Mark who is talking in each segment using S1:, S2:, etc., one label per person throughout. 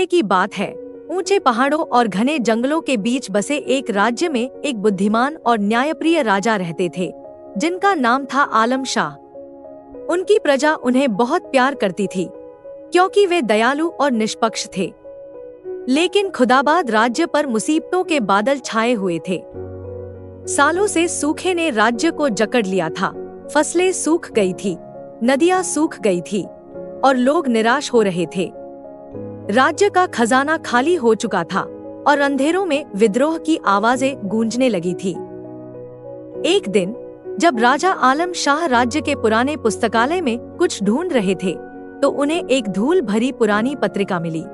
S1: पहले की बात है। ऊंचे पहाड़ों और घने जंगलों के बीच बसे एक राज्य में एक बुद्धिमान और न्यायप्रिय राजा रहते थे, जिनका नाम था आलम शाह। उनकी प्रजा उन्हें बहुत प्यार करती थी, क्योंकि वे दयालु और निष्पक्ष थे। लेकिन खुदाबाद राज्य पर मुसीबतों के बादल छाए हुए थे। सालों से सूखे ने राज्य को जकड़ लिया था। फसलें सूख गई थी, नदियां सूख गई थी और लोग निराश हो रहे थे। राज्य का खजाना खाली हो चुका था और अंधेरों में विद्रोह की आवाजें गूंजने लगी थी। एक दिन जब राजा आलम शाह राज्य के पुराने पुस्तकालय में कुछ ढूंढ रहे थे, तो उन्हें एक धूल भरी पुरानी पत्रिका मिली।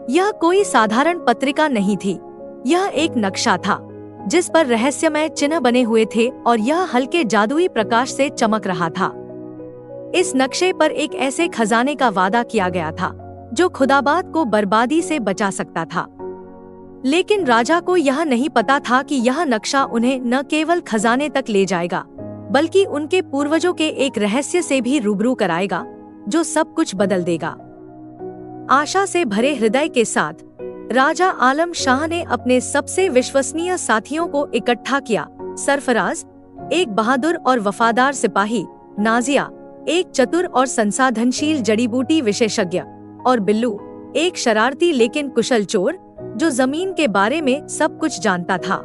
S1: यह कोई साधारण पत्रिका नहीं थी। यह एक नक्शा था जिस पर रहस्यमय चिन्ह बने हुए थे और यह हल्के जादुई प्रकाश से चमक रहा था। इस नक्शे पर एक ऐसे खजाने का वादा किया गया था जो खुदाबाद को बर्बादी से बचा सकता था। लेकिन राजा को यह नहीं पता था कि यह नक्शा उन्हें न केवल खजाने तक ले जाएगा, बल्कि उनके पूर्वजों के एक रहस्य से भी रूबरू कराएगा जो सब कुछ बदल देगा। आशा से भरे हृदय के साथ राजा आलम शाह ने अपने सबसे विश्वसनीय साथियों को इकट्ठा किया। सरफराज, एक बहादुर और वफादार सिपाही; नाजिया, एक चतुर और संसाधनशील जड़ी बूटी विशेषज्ञ; और बिल्लू, एक शरारती लेकिन कुशल चोर जो जमीन के बारे में सब कुछ जानता था।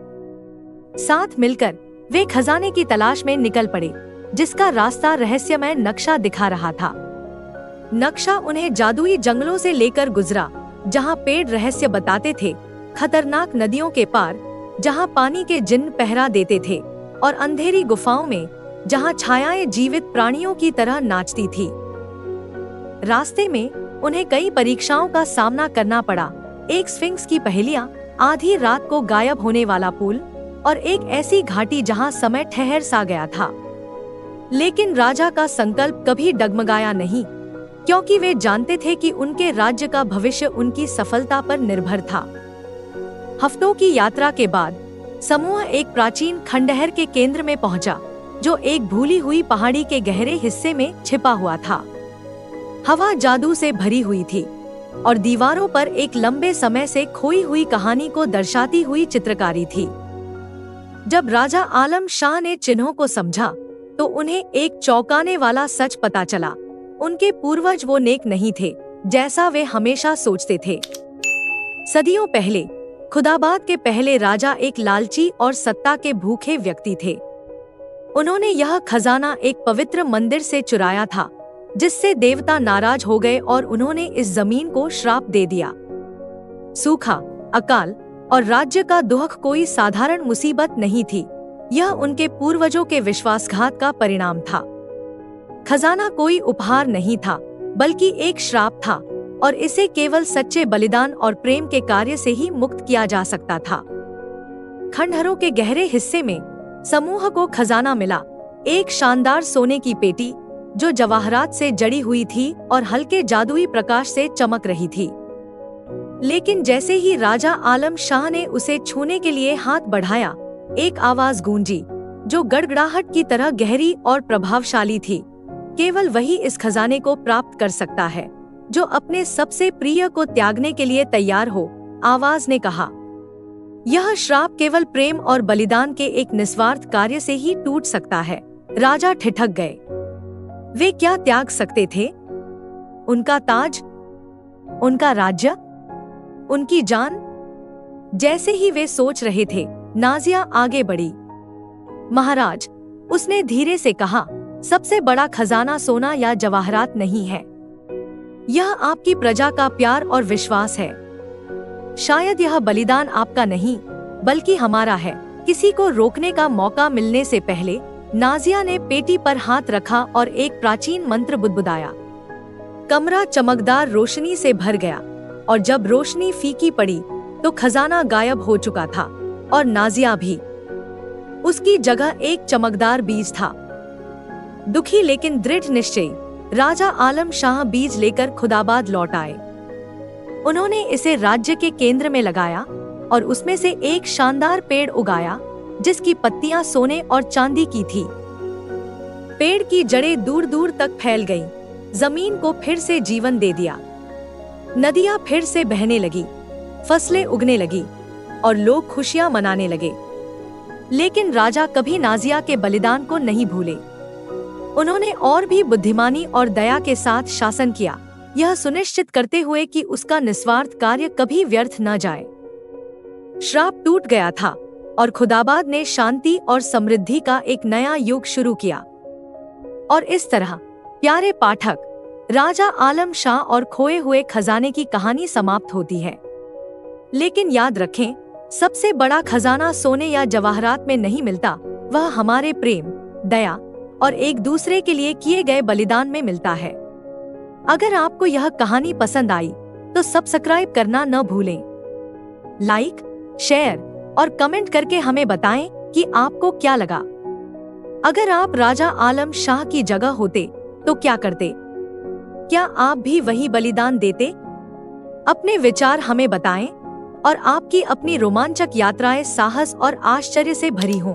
S1: साथ मिलकर वे खजाने की तलाश में निकल पड़े, जिसका रास्ता रहस्यमय नक्शा दिखा रहा था। नक्शा उन्हें जादुई जंगलों से लेकर गुजरा, जहां पेड़ रहस्य बताते थे, खतरनाक नदियों के पार जहां पानी के जिन्न पहरा देते थे, और अंधेरी गुफाओं में जहां छायाएं जीवित प्राणियों की तरह नाचती थी। रास्ते में उन्हें कई परीक्षाओं का सामना करना पड़ा। एक स्फिंक्स की पहेलियां, आधी रात को गायब होने वाला पुल, और एक ऐसी घाटी जहां समय ठहर सा गया था। लेकिन राजा का संकल्प कभी डगमगाया नहीं, क्योंकि वे जानते थे कि उनके राज्य का भविष्य उनकी सफलता पर निर्भर था। हफ्तों की यात्रा के बाद समूह एक प्राचीन खंडहर के केंद्र में पहुंचा, जो एक भूली हुई पहाड़ी के गहरे हिस्से में छिपा हुआ था। हवा जादू से भरी हुई थी और दीवारों पर एक लंबे समय से खोई हुई कहानी को दर्शाती हुई चित्रकारी थी। जब राजा आलम शाह ने चिन्हों को समझा, तो उन्हें एक चौंकाने वाला सच पता चला। उनके पूर्वज वो नेक नहीं थे जैसा वे हमेशा सोचते थे। सदियों पहले खुदाबाद के पहले राजा एक लालची और सत्ता के भूखे व्यक्ति थे। उन्होंने यह खजाना एक पवित्र मंदिर से चुराया था, जिससे देवता नाराज हो गए और उन्होंने इस जमीन को श्राप दे दिया। सूखा, अकाल और राज्य का दुख कोई साधारण मुसीबत नहीं थी, यह उनके पूर्वजों के विश्वासघात का परिणाम था। खजाना कोई उपहार नहीं था, बल्कि एक श्राप था, और इसे केवल सच्चे बलिदान और प्रेम के कार्य से ही मुक्त किया जा सकता था। खंडहरों के गहरे हिस्से में समूह को खजाना मिला, एक शानदार सोने की पेटी जो जवाहरात से जड़ी हुई थी और हल्के जादुई प्रकाश से चमक रही थी। लेकिन जैसे ही राजा आलम शाह ने उसे छूने के लिए हाथ बढ़ाया, एक आवाज गूंजी जो गड़गड़ाहट की तरह गहरी और प्रभावशाली थी। केवल वही इस खजाने को प्राप्त कर सकता है जो अपने सबसे प्रिय को त्यागने के लिए तैयार हो, आवाज ने कहा। यह श्राप केवल प्रेम और बलिदान के एक निस्वार्थ कार्य से ही टूट सकता है। राजा ठिठक गए। वे क्या त्याग सकते थे? उनका ताज, उनका राज्य, उनकी जान? जैसे ही वे सोच रहे थे, नाजिया आगे बढ़ी। महाराज, उसने धीरे से कहा, सबसे बड़ा खजाना सोना या जवाहरात नहीं है, यह आपकी प्रजा का प्यार और विश्वास है। शायद यह बलिदान आपका नहीं, बल्कि हमारा है। किसी को रोकने का मौका मिलने से पहले नाजिया ने पेटी पर हाथ रखा और एक प्राचीन मंत्र बुदबुदाया। कमरा चमकदार रोशनी से भर गया, और जब रोशनी फीकी पड़ी तो खजाना गायब हो चुका था, और नाजिया भी। उसकी जगह एक चमकदार बीज था। दुखी लेकिन दृढ़ निश्चयी राजा आलम शाह बीज लेकर खुदाबाद लौट आए। उन्होंने इसे राज्य के केंद्र में लगाया और उसमें से एक शानदार पेड़ उगाया, जिसकी पत्तियां सोने और चांदी की थी। पेड़ की जड़ें दूर दूर तक फैल गईं, जमीन को फिर से जीवन दे दिया। नदियां फिर से बहने लगी, फसलें उगने लगी और लोग खुशियां मनाने लगे। लेकिन राजा कभी नाजिया के बलिदान को नहीं भूले। उन्होंने और भी बुद्धिमानी और दया के साथ शासन किया, यह सुनिश्चित करते हुए कि उसका निस्वार्थ कार्य कभी व्यर्थ न जाए। श्राप टूट गया था और खुदाबाद ने शांति और समृद्धि का एक नया युग शुरू किया। और इस तरह प्यारे पाठक, राजा आलम शाह और खोए हुए खजाने की कहानी समाप्त होती है। लेकिन याद रखें, सबसे बड़ा खजाना सोने या जवाहरात में नहीं मिलता, वह हमारे प्रेम, दया और एक दूसरे के लिए किए गए बलिदान में मिलता है। अगर आपको यह कहानी पसंद आई तो सब्सक्राइब करना न भूलें। लाइक, शेयर और कमेंट करके हमें बताएं कि आपको क्या लगा। अगर आप राजा आलम शाह की जगह होते तो क्या करते? क्या आप भी वही बलिदान देते? अपने विचार हमें बताएं और आपकी अपनी रोमांचक यात्राएं साहस और आश्चर्य से भरी हों।